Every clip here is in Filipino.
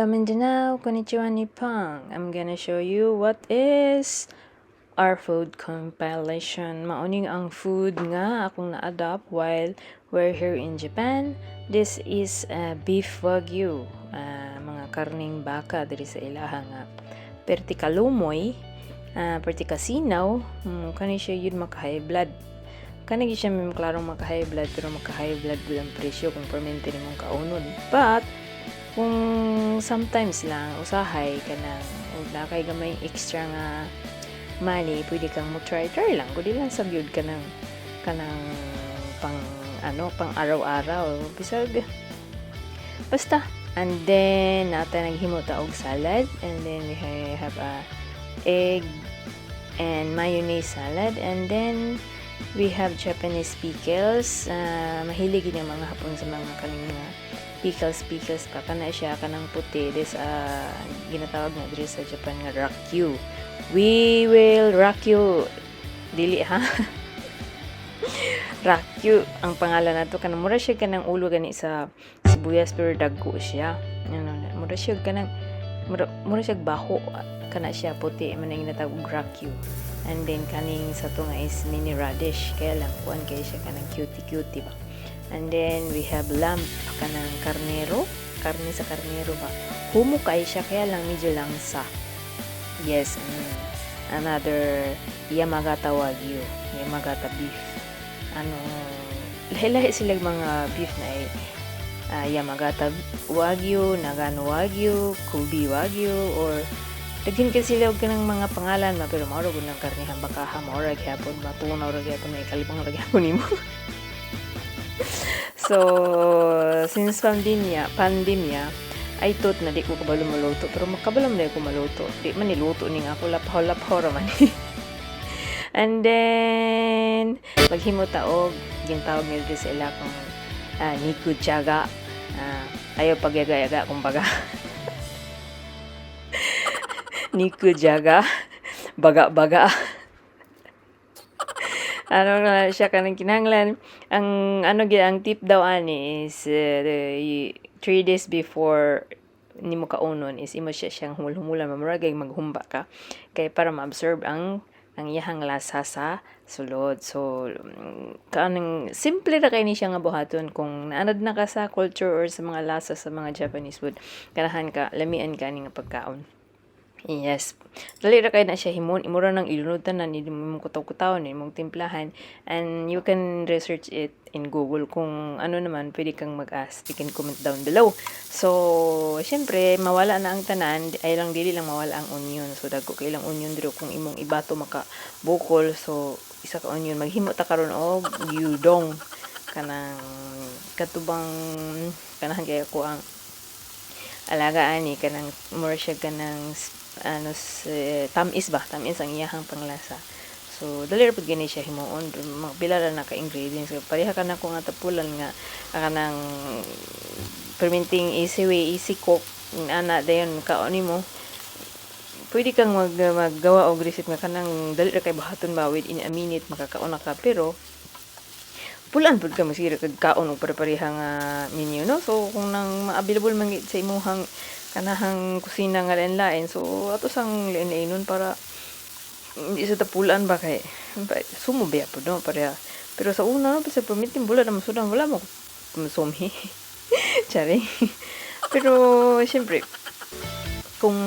Hello Mindanao, konnichiwa Nippon. I'm gonna show you what is our food compilation. Mauning ang food nga akong na-adopt while we're here in Japan. This is beef wagyu, mga karning baka diri sa ilaha nga perti kalumoy, perti kasinaw, kani siya yun maka-high blood. Kani siya may klarong maka-high blood pero maka-high blood ang presyo kung permente nimong kaunod. But kung sometimes lang usahay ka nang na kay gamay extra nga money, pwede kang mo try lang kudi lang sa gyud ka ng pang pang araw-araw bisag basta. And then natin naghimo ta og salad, and then we have a egg and mayonnaise salad, and then we have Japanese pickles. Mahilig yung mga Hapon sa mga kaning pickles pa kana siya kanang puti des ginatawag na diri sa Japan nga rakyu. We will rock you dili ha. Rakyu ang pangalan nato, kanang mura siya kanang ulo gani sa sibuyas pero dagko siya. Mura siya kanang mura siya baho kana siya puti man ang ginatawag rakyu. And then kaning sa to nga is mini radish, kaya lang kuan kay siya kanang cutie ba. And then we have lamb, kanang karne sa karnero ba. Humo kay siya kaya lang medyo langsa. Yes, another Yamagata Wagyu, Yamagata beef. Lahi-lahi sila mga beef na Yamagata Wagyu, Nagano Wagyu, Kobe Wagyu, or daghan kasi sila og kanang mga pangalan na pero mao gud ng karnehan bakaha, mao ra gyapon, matunaw ra gyapon, may kalibang ra gyapon nimo. So, since pandemya, I thought na di ko kabalo maluto. Pero makabalam na ko maluto. Di man niluto ni nga ako laphaw raman. And then, maghimo taog, yung tawag nila sa ila kong nikujaga. Ayaw pagyaga-yaga, kumbaga. Nikujaga. Baga-baga. Na siya kanang kinahanglan ang tip daw ani is 3 days before nimo kaunon is imo siyang humul-humulan, mamuragay maghumba ka kay para ma-absorb ang iyahang lasa sa sulod. So kanang simple ra kay ni siya nga buhaton kung naanad na ka sa culture or sa mga lasa sa mga Japanese food, kanahan ka lamian ka ni nga pagkaon. Yes. Dali ra kay na siya himon, imura nang ilunod tanan ni mong kutaw-kutaw ni mong timplahan, and you can research it in Google kung ano naman pwede kang mag-ask. You can comment down below. So, syempre mawala na ang tanan, ay lang dili lang mawala ang onion. So dagko kay ilang onion diro kung imong ibato maka bukol. So isa ka onion, maghimo ta karon og gyudong kanang katubang kanahan kay ako ang alagaan ni kanang more siya kanang tamis ang iyahang panglasa. So dali ra pud gani siya himuon, pila ra na ka ingredients. So pareha kana ko nga tapulan nga kanang fermenting easy cook ana dayon kaon mo. Pwede kang maggawa og recipe nga kanang dali ra kay bahaton ba within a minute makakaon na ka, pero pulan pud ka masira kag kaon og pare-pareha nga menu, no? So kung nang ma-available man sa imuhang kanahang kusina nga lain-lain, so ato sang lain-lainon para hindi sa tapulan ba kay sumubya po, no? Pero sa una sa permitting bulan na masudan wala mo sumhi. Chari. Pero syempre kung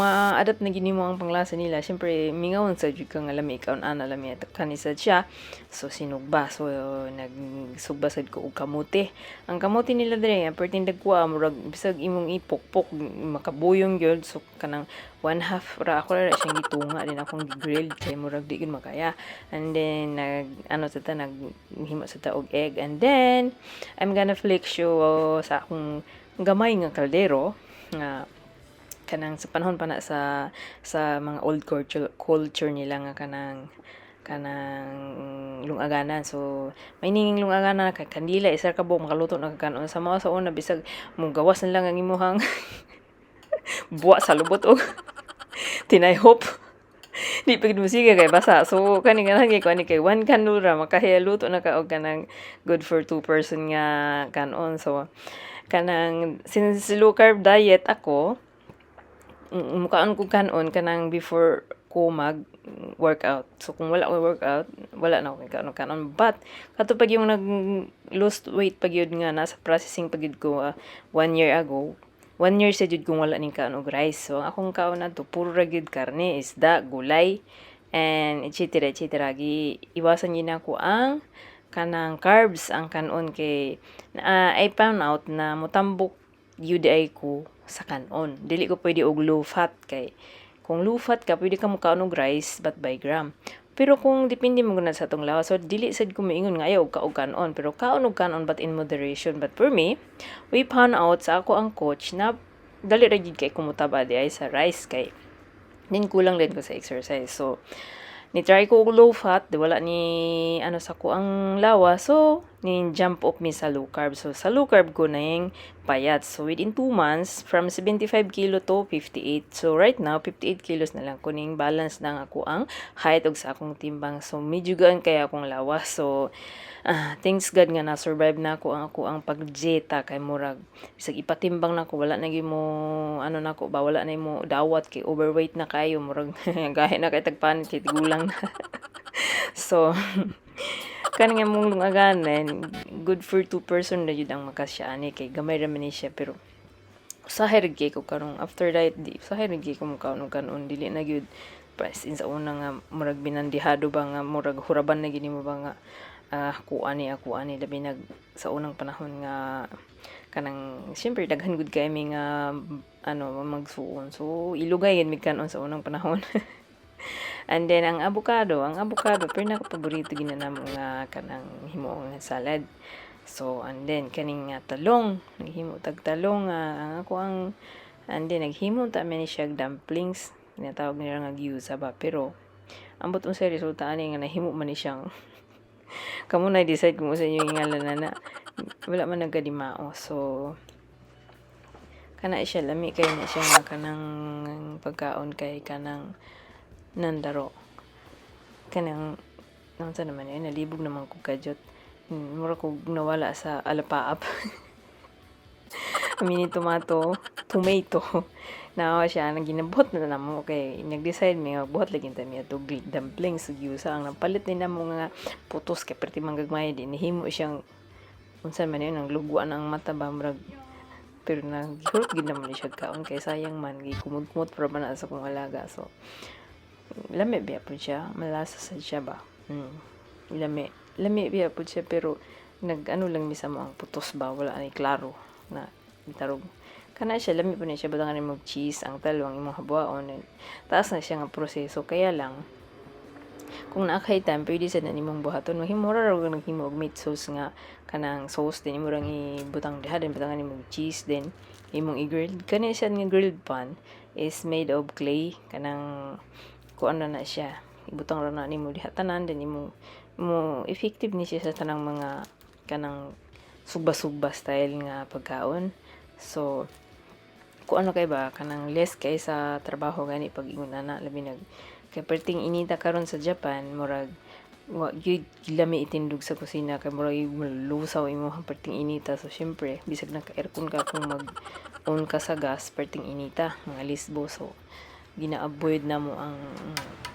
ma-adapt na gini mo ang panglasa nila, syempre mingawon sa jud kang lami ikaw ana lami at kanisa siya. So sinugba, so nagsugba sad ko og kamote. Ang kamote nila dire perting dagwa murag bisag imong ipokpok makabuyong gyud. So kanang 1/2 ra ako ra siyang gitunga din akong grill kay murag di gyud makaya. And then naghimo sa ta og egg, and then I'm gonna flick show sa akong gamay nga kaldero nga kanang sa panahon pa na sa mga old culture nila nga kanang lungaganan. So may ninging lungaganan kay kandila isar ka buok makaluto na kanon sa mga sa una bisag mong gawas na lang ang imuhang buwa sa lubot og tinayhop. Di pagid musika kay basa. So kani kay one kanura makahiluto na ka og kanang good for 2 person nga kanon. So kanang since low carb diet ako, mukaan ko kanon kanang before ko mag workout. So kung wala ko workout, wala na ako kanon. But katupag yung nag lose weight pag yun nga nasa processing pag yun ko 1 year ago. 1 year sa jud kung wala ning kaon og rice. So ang akong kaon na to puro ra gyud karne, isda, gulay, and etc. etc. Iwasan gyud nako ang kanang carbs ang kanon kay I found out na motambok UDI ko sa kanon. Dili ko pwede og low fat kay kung low fat ka pwede ka mo kaon og rice but by gram. Pero kung depende mo guna sa atong lawas, so dili sad ko moingon nga ayaw ka og kanon, pero kaon og kanon but in moderation. But for me, we found out sa ako ang coach na dali ra gid kay kumutaba di ay sa rice kay din kulang din ko sa exercise. So ni-try ko og low fat, di wala ni ano sa ko ang lawa. So, ni-jump up mi sa low carb. So, sa low carb ko na yung payat. So, within 2 months, from 75 kilo to 58. So, right now, 58 kilos na lang. Kuning balance na ako ang height og sa akong timbang. So, medyo gaan kaya akong lawa. So, thanks God nga na-survive na ako ang pagjeta kay murag bisag ipatimbang na ko wala na gyud mo ano na ko ba wala na mo dawat kay overweight na kayo murag gahe na kay tagpanit kay tigulang na. So kani nga mong lungaganan good for 2 person na jud ang makasya ani kay gamay ra man ni siya pero usahay ra gyud ko karong after that di usahay ra gyud ko mo kanon dili na gyud press in sa una nga murag binandihado ba nga murag huraban na gini mo ba nga ako ani labi nag sa unang panahon nga kanang syempre daghan gud kay mi nga magsuon so ilugay gid mi kanon sa unang panahon. And then ang avocado pero nako paborito gina namo nga kanang himuong salad. So and then kaning talong naghimo tag talong ang ako ang and then naghimo ta man siya dumplings tinatawag nila nga gyusa ba pero ambot unsa resulta ani nga nahimo man ni siyang kamo na decide kung usa yung ngalan na wala man nagkadimao. So kana siya lami kay na siya nga kanang pagkaon kay kanang nandaro kanang sa naman yun nalibog naman ko kadyot mura ko nawala sa alapaap. Mini tomato na siya nang ginabot na namo kay nag-decide mi buhat lagi ta mi ato dumplings ug yusa ang napalit ni namo nga putos kay perti manggagmay din himo siyang unsa man yun ang luguan ang mata ba murag pero naghurot gid naman siya kaon kay sayang man gikumot-kumot para man sa kong alaga. So lami biya pud siya malasa sa siya ba lami biya pud siya pero nag-ano lang mi sa mo ang putos ba wala ani klaro na tarog kana siya lami po na siya butangan mo cheese ang talong imong habuaon taas na siya nga proseso kaya lang kung naakay time pwede sa nimong buhaton mahimura ra og naghimo og meat sauce nga kanang sauce din imo rang ibutang diha din butangan imong cheese din imong i-grill kani siya nga grilled pan is made of clay kanang kuan na siya ibutang ra na nimo diha tanan din imong mo effective ni siya sa tanang mga kanang sugba-sugba style nga pagkaon. So kung ano kay ba kanang less kay sa trabaho gani pag ingon ana labi nag kay perting inita karon sa Japan murag wa gyud lami itindog sa kusina kay murag lusaw imo perting inita. So syempre bisag naka aircon ka kung mag on ka sa gas perting inita mga lisbo. So gina-avoid na mo ang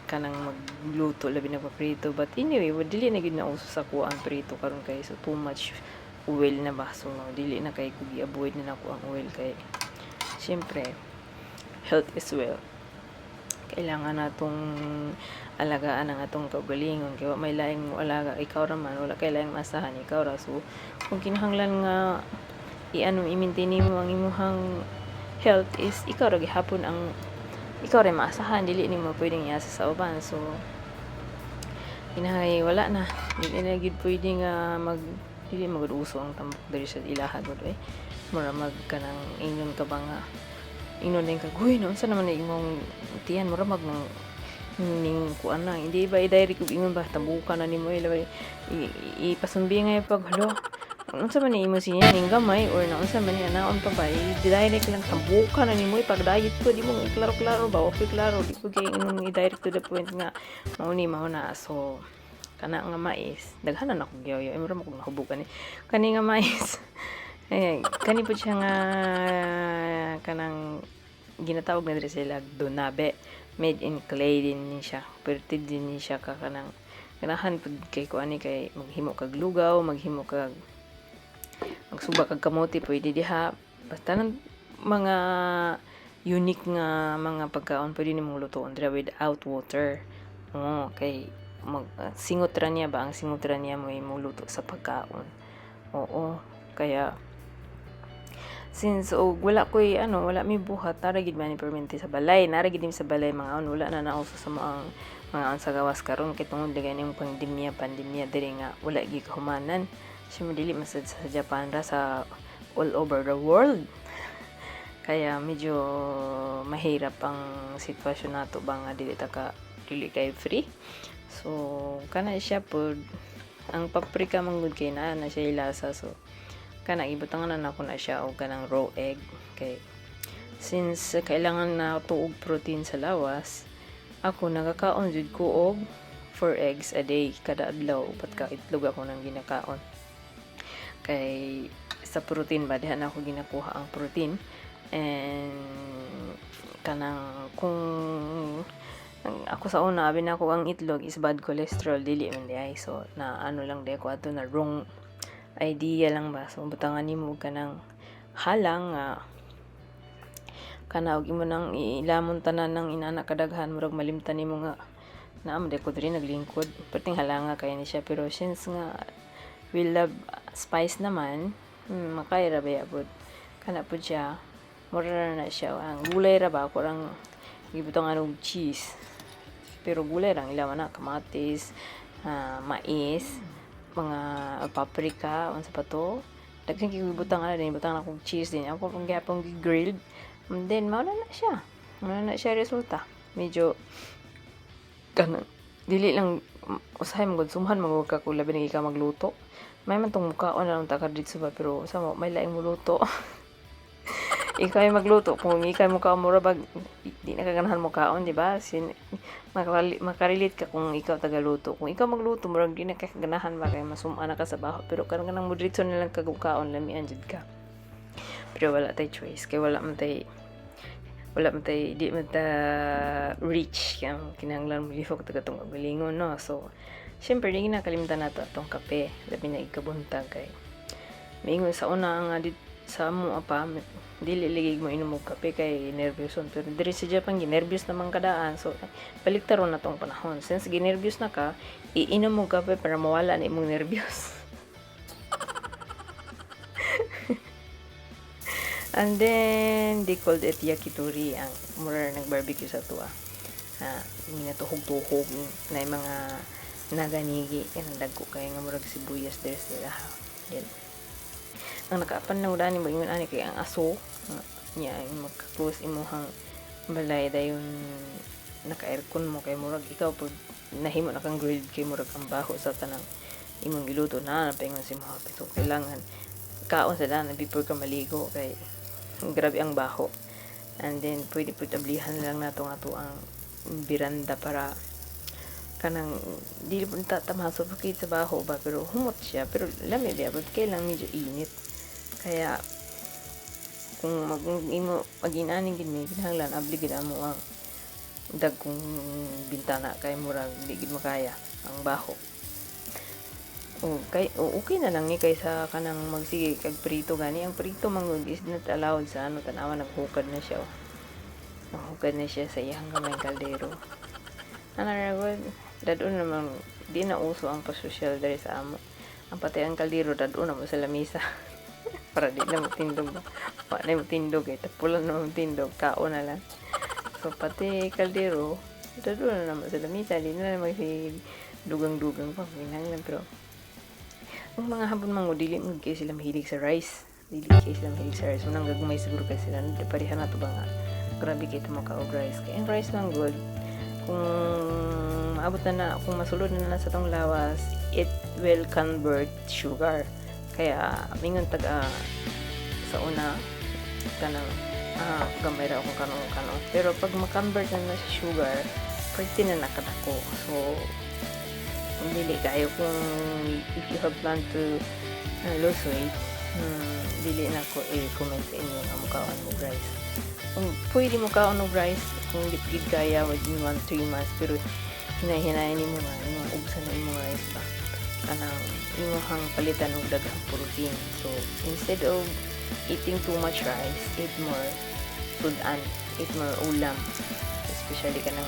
kanang magluto labi na paprito but anyway dili na gyud na uso sa kuha ang prito karon kay so too much oil na ba so dili na kay ko gi-avoid na nako ang oil kay syempre health is wealth kailangan natong alagaan ang atong kaugalingon kay wa may laing mo alaga ikaw ra man wala kay laing masahan ikaw ra. So kung kinahanglan nga i-maintain mo ang imong health is ikaw ra gihapon ang ikaw rin maasahan dili nimo pwedeng iasa sa uban. So inahay wala na dili na gid pwedeng dili maguduso ang tambok diri sa ilaha gud mura magkanang ingon ka ba nga ingon din ka guy no unsa naman imong tiyan mura mag ning kuan na hindi ba i-direct ug ingon ba tambukan na nimo ipasumbi nga pag halo unsa man imo siya ning gamay or na unsa man naon pa ba i-direct lang tambukan na nimo pag-diet ko di mo klaro ba okay klaro di ko kay ingon i-direct to the point nga mao na. So kana nga mais daghanan ako gyoyo mura mo kung nahubukan kani nga mais Kani po siya nga kanang ginatawag na diri sila donabe, made in clay din ni siya, fertig din ni siya ka kanang ganahan pud kay kuani kay maghimo kag lugaw, maghimo kag magsuba kag kamote pwede diha, basta ng mga unique nga mga pagkaon pwede nimong lutuon dira without water. Kay singot ra niya ba, ang singot ra niya mo luto sa pagkaon. Oo, kaya since wala mi buhat, nara gid man ni permente sa balay, nara gid sa balay mga wala na nauso sa mga sa gawas karon kay tungod gani yung pandemya diri nga wala gid kahumanan. Siya madili masad sa Japan ra sa all over the world. Kaya medyo mahirap ang sitwasyon nato ba nga dili kay free. So kana siya pod ang paprika manggod kay na siya ilasa, so kana ibutangan na ako na siya og kanang raw egg kay since kailangan na tuog protein sa lawas, ako nagakaon jud ko og 4 eggs a day kada adlaw, upat ka itlog ako nang ginakaon. Kay sa protein ba diha na ako ginakuha ang protein, and kanang kung ako sa una abi na ako ang itlog is bad cholesterol dili man di ay, so na lang di ko ato na wrong idea lang ba, so butangan nimo kanang halang kana og imo nang ilamon tanan ng inana kadaghan murag malimtan nimo nga naam de ko diri naglingkod perting halanga kay ni siya, pero since nga we love spice naman, makay ra ba pod kana pod siya mura na siya ang gulay ra ba ako rang gibutangan og cheese, pero gulay rang ilawan na kamatis, mais, mga paprika, unsa pa to, daghan gibutangan din butang akong cheese din ako kung gyapon grilled, and then mao na siya resulta. Medyo kanang dili lang usahay magud sumhan magud ka kung labi na ikaw magluto, may man tong mukaon na lang ta kaditso ba, pero sa mo may laing muluto. Ikaw ay magluto kung ikaw mo ka mura bag di na kaganahan mo kaon, di ba? Makarelate ka kung ikaw tagaluto. Kung ikaw magluto murag di na kaganahan ba kay masuma na ka sa baho, pero kanang mo diretso na lang kagukaon lamian jud ka. Pero wala tay choice kay wala man tay di man ta reach kaya kinahanglan mo lifok tagatong galingon, no? So syempre di na kalimutan nato atong kape labi na ikabuntag kay maingon sa una nga sa amo pa dili ligig mo inom og kape kay nervyoson, pero diri sa Japan ginervyos naman kadaan, so baliktaron na tong panahon, since ginervyos na ka iinom mo kape para mawala na imong nervyos. And then they called it yakitori, ang mura nag-barbecue sa tuwa. Ginatuhog-tuhog na yung mga naganigi kanang dagko kay nga murag sibuyas der sila. Yan. Ang nakaapan na ulan mo ingon ani kay ang aso niya magka-close imuhang balay dayon naka-aircon mo kay murag ikaw pud nahimo na kang grilled kay murag ang baho sa tanang imong giluto na paingon si mo, so kailangan kaon sa dana before ka maligo kay grabe ang baho. And then pwede tablihan lang nato nga to ang biranda para kanang dili po tatamaso pakit sa baho ba, pero humot siya, pero lamig diya but kailang medyo init, kaya kung mag-inaning gid may kinahanglan abli gid amo ang dagkong bintana kay murag di gid makaya ang baho. Okay na lang ni kaysa kanang magsige kag prito gani. Ang prito mangod is not allowed sa tanawa, naghukad na siya. Naghukad na siya sa iyang gamay kaldero. Anaragod, dadun naman di na uso ang pasosyal dari sa amo. Ang pati ang kaldero dadun na mo sa lamisa. Para di na matindog. Wala na matindog tapulan na matindog, kao na lang. So pati kaldero dadun na naman sa lamisa, di na lang dugang-dugang pa lang, pero ang mga hapon mga dili mo kayo sila mahilig sa rice. Unang gagumay siguro kayo sila. Parihan na ito ba nga. Grabe kayo ito maka-og rice. Kaya ang rice lang good. Kung maabot na kung masulod na sa tong lawas, it will convert sugar. Kaya mingon sa una kanang gamay ra akong kanon. Pero pag ma-convert na sa sugar, pwede na nakatako. So dili kayo kung if you have planned to lose weight, dili na ko i-comment sa inyo nga mukaon mo rice. Kung pwede mo kaon og rice kung gid kaya within 1-3 months, pero hinay-hinayan nimo nga imong ubsan na imong rice ba kanang imong palitan og daghang protein. So instead of eating too much rice, eat more food-an, eat more ulam, especially kanang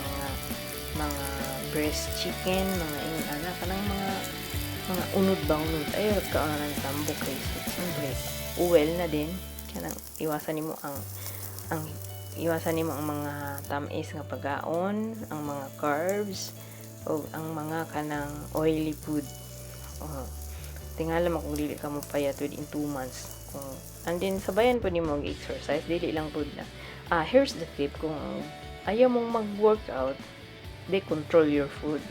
mga breast chicken, mga ingon ana kanang mga unod ba unod ay kaon na ng tambok kay siyempre uwel na din kanang iwasan nimo ang mga tamis nga pagkaon, ang mga carbs o ang mga kanang oily food. Tingala mo kung dili ka mo payat within 2 months. And then sabayan po nimo mag-exercise, dili lang pud na. Here's the tip: kung ayaw mong mag-workout, they control your food.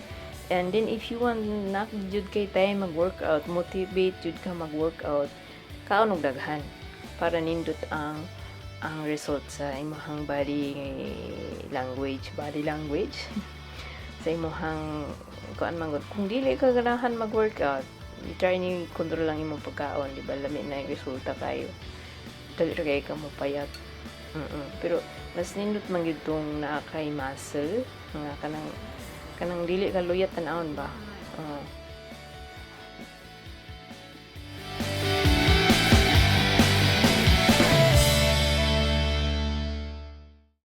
And then if you want na jud kay time mag-workout, motivate jud ka mag-workout, kaon og daghan para nindot ang result sa imong body language sa imong kuan man gud. Kung dili ka ganahan mag-workout, try ni control lang imong pagkaon, di ba? Lami na yung resulta kayo. Dali ra kay ka mo payat. Pero mas nindot man gyud tong naa kay muscle nga kanang dili ka luyat tan-awon ba.